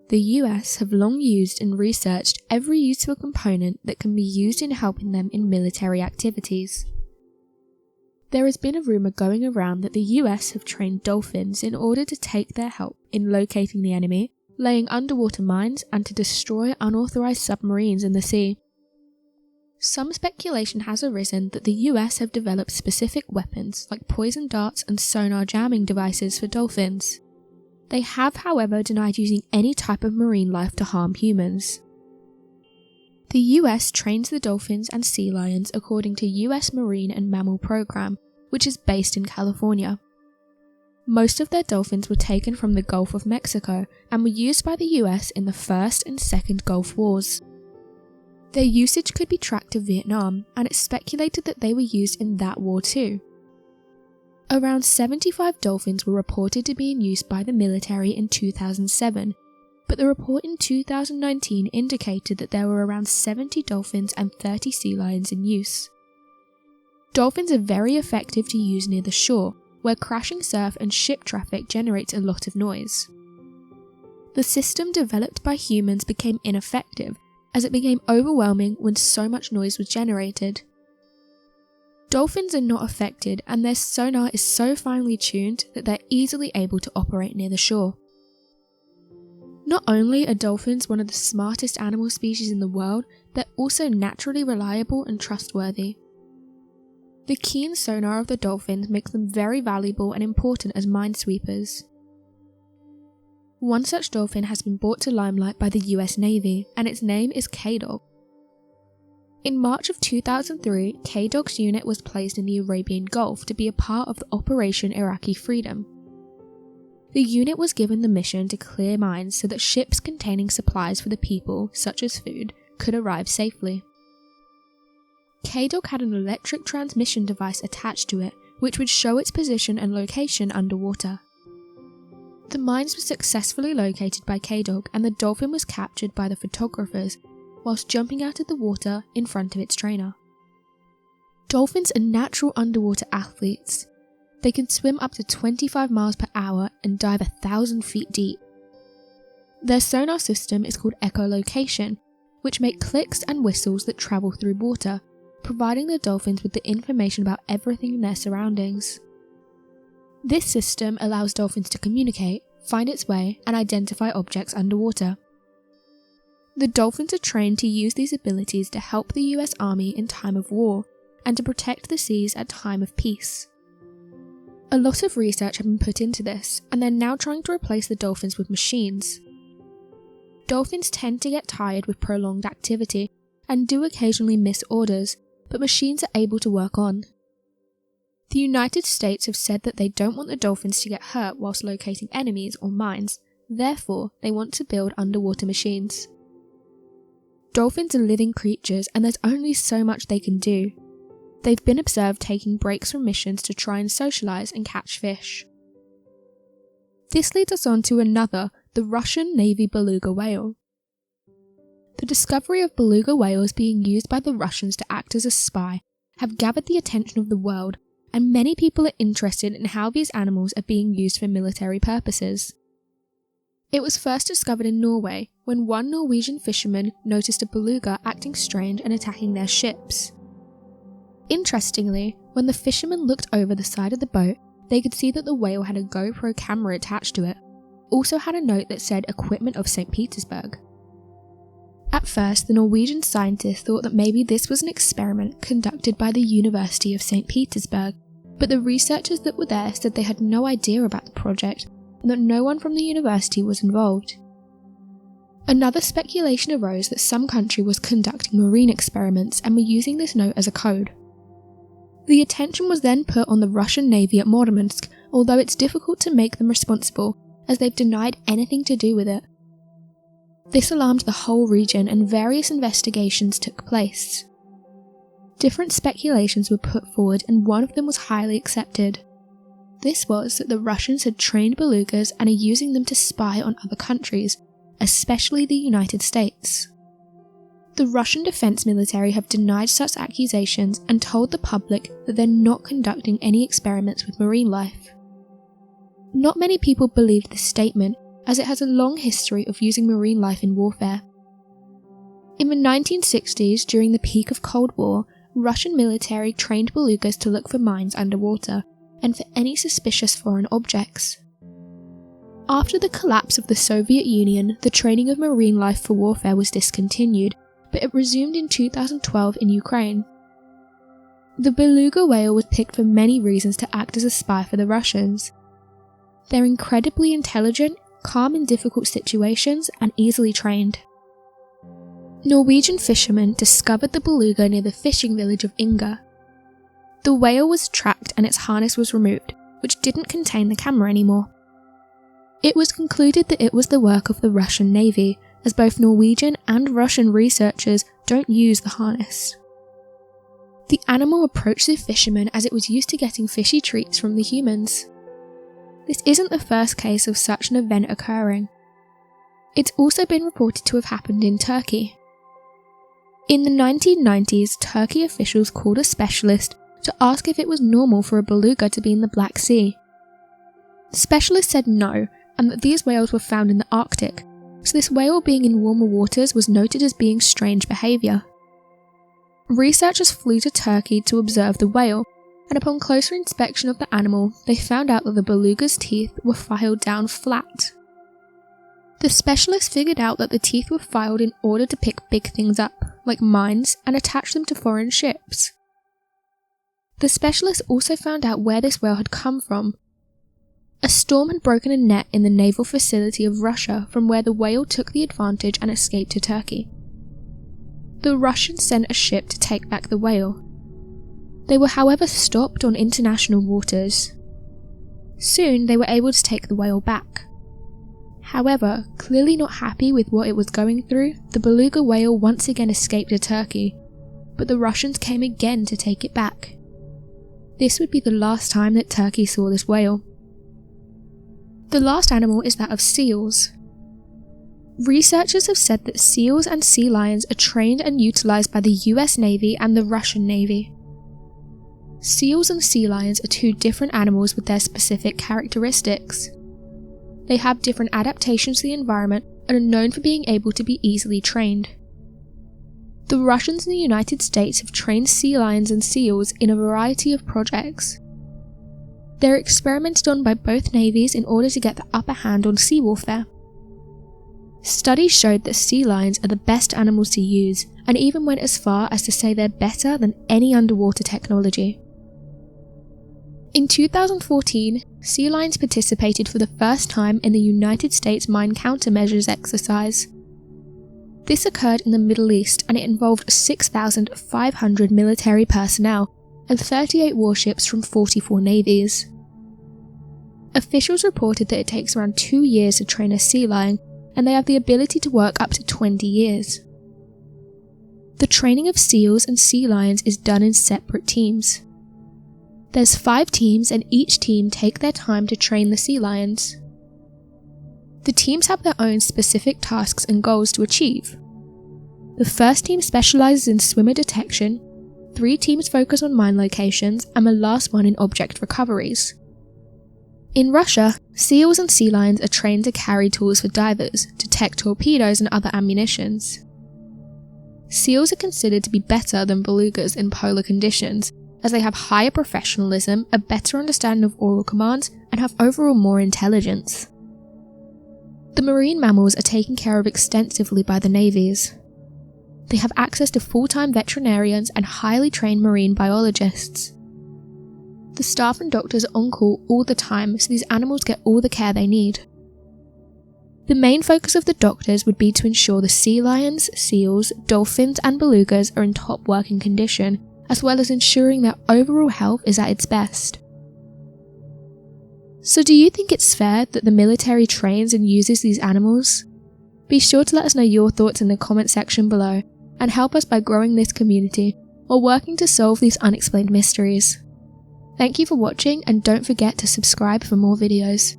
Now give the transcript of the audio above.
The US have long used and researched every useful component that can be used in helping them in military activities. There has been a rumour going around that the US have trained dolphins in order to take their help in locating the enemy, laying underwater mines, and to destroy unauthorized submarines in the sea. Some speculation has arisen that the US have developed specific weapons like poison darts and sonar jamming devices for dolphins. They have, however, denied using any type of marine life to harm humans. The US trains the dolphins and sea lions according to US Marine and Mammal Program, which is based in California. Most of their dolphins were taken from the Gulf of Mexico and were used by the US in the First and Second Gulf Wars. Their usage could be tracked to Vietnam, and it's speculated that they were used in that war too. Around 75 dolphins were reported to be in use by the military in 2007, but the report in 2019 indicated that there were around 70 dolphins and 30 sea lions in use. Dolphins are very effective to use near the shore, where crashing surf and ship traffic generates a lot of noise. The system developed by humans became ineffective, as it became overwhelming when so much noise was generated. Dolphins are not affected, and their sonar is so finely tuned that they're easily able to operate near the shore. Not only are dolphins one of the smartest animal species in the world, they're also naturally reliable and trustworthy. The keen sonar of the dolphins makes them very valuable and important as minesweepers. One such dolphin has been brought to limelight by the US Navy, and its name is K-Dog. In March of 2003, K-Dog's unit was placed in the Arabian Gulf to be a part of the Operation Iraqi Freedom. The unit was given the mission to clear mines so that ships containing supplies for the people, such as food, could arrive safely. K-Dog had an electric transmission device attached to it, which would show its position and location underwater. The mines were successfully located by K-Dog, and the dolphin was captured by the photographers whilst jumping out of the water in front of its trainer. Dolphins are natural underwater athletes. They can swim up to 25 miles per hour and dive 1,000 feet deep. Their sonar system is called Echolocation, which make clicks and whistles that travel through water, providing the dolphins with the information about everything in their surroundings. This system allows dolphins to communicate, find its way, and identify objects underwater. The dolphins are trained to use these abilities to help the US Army in time of war, and to protect the seas at time of peace. A lot of research have been put into this, and they're now trying to replace the dolphins with machines. Dolphins tend to get tired with prolonged activity, and do occasionally miss orders, but machines are able to work on. The United States have said that they don't want the dolphins to get hurt whilst locating enemies or mines, therefore they want to build underwater machines. Dolphins are living creatures, and there's only so much they can do. They've been observed taking breaks from missions to try and socialise and catch fish. This leads us on to another, the Russian Navy beluga whale. The discovery of beluga whales being used by the Russians to act as a spy have gathered the attention of the world, and many people are interested in how these animals are being used for military purposes. It was first discovered in Norway when one Norwegian fisherman noticed a beluga acting strange and attacking their ships. Interestingly, when the fisherman looked over the side of the boat, they could see that the whale had a GoPro camera attached to it, also had a note that said Equipment of St. Petersburg. At first, the Norwegian scientists thought that maybe this was an experiment conducted by the University of St. Petersburg, but the researchers that were there said they had no idea about the project, and that no one from the university was involved. Another speculation arose that some country was conducting marine experiments and were using this note as a code. The attention was then put on the Russian Navy at Murmansk, although it's difficult to make them responsible, as they've denied anything to do with it. This alarmed the whole region, and various investigations took place. Different speculations were put forward, and one of them was highly accepted. This was that the Russians had trained belugas and are using them to spy on other countries, especially the United States. The Russian defense military have denied such accusations and told the public that they're not conducting any experiments with marine life. Not many people believed this statement, as it has a long history of using marine life in warfare. In the 1960s, during the peak of Cold War, Russian military trained belugas to look for mines underwater and for any suspicious foreign objects. After the collapse of the Soviet Union, the training of marine life for warfare was discontinued, but it resumed in 2012 in Ukraine. The beluga whale was picked for many reasons to act as a spy for the Russians. They're incredibly intelligent, calm in difficult situations, and easily trained. Norwegian fishermen discovered the beluga near the fishing village of Inga. The whale was tracked and its harness was removed, which didn't contain the camera anymore. It was concluded that it was the work of the Russian Navy, as both Norwegian and Russian researchers don't use the harness. The animal approached the fishermen as it was used to getting fishy treats from the humans. This isn't the first case of such an event occurring. It's also been reported to have happened in Turkey. In the 1990s, Turkey officials called a specialist to ask if it was normal for a beluga to be in the Black Sea. The specialist said no, and that these whales were found in the Arctic, so this whale being in warmer waters was noted as being strange behaviour. Researchers flew to Turkey to observe the whale, and upon closer inspection of the animal, they found out that the beluga's teeth were filed down flat. The specialist figured out that the teeth were filed in order to pick big things up, like mines, and attach them to foreign ships. The specialist also found out where this whale had come from. A storm had broken a net in the naval facility of Russia from where the whale took the advantage and escaped to Turkey. The Russians sent a ship to take back the whale. They were however stopped on international waters. Soon they were able to take the whale back. However, clearly not happy with what it was going through, the beluga whale once again escaped to Turkey, but the Russians came again to take it back. This would be the last time that Turkey saw this whale. The last animal is that of seals. Researchers have said that seals and sea lions are trained and utilised by the US Navy and the Russian Navy. Seals and sea lions are two different animals with their specific characteristics. They have different adaptations to the environment and are known for being able to be easily trained. The Russians and the United States have trained sea lions and seals in a variety of projects. They're experimented on by both navies in order to get the upper hand on sea warfare. Studies showed that sea lions are the best animals to use, and even went as far as to say they're better than any underwater technology. In 2014, sea lions participated for the first time in the United States mine countermeasures exercise. This occurred in the Middle East and it involved 6,500 military personnel and 38 warships from 44 navies. Officials reported that it takes around 2 years to train a sea lion, and they have the ability to work up to 20 years. The training of seals and sea lions is done in separate teams. There's 5 teams and each team take their time to train the sea lions. The teams have their own specific tasks and goals to achieve. The first team specialises in swimmer detection, 3 teams focus on mine locations, and the last one in object recoveries. In Russia, seals and sea lions are trained to carry tools for divers, detect torpedoes and other ammunitions. Seals are considered to be better than belugas in polar conditions, as they have higher professionalism, a better understanding of oral commands, and have overall more intelligence. The marine mammals are taken care of extensively by the navies. They have access to full-time veterinarians and highly trained marine biologists. The staff and doctors are on call all the time, so these animals get all the care they need. The main focus of the doctors would be to ensure the sea lions, seals, dolphins and belugas are in top working condition, as well as ensuring their overall health is at its best. So do you think it's fair that the military trains and uses these animals? Be sure to let us know your thoughts in the comment section below, and help us by growing this community while working to solve these unexplained mysteries. Thank you for watching, and don't forget to subscribe for more videos.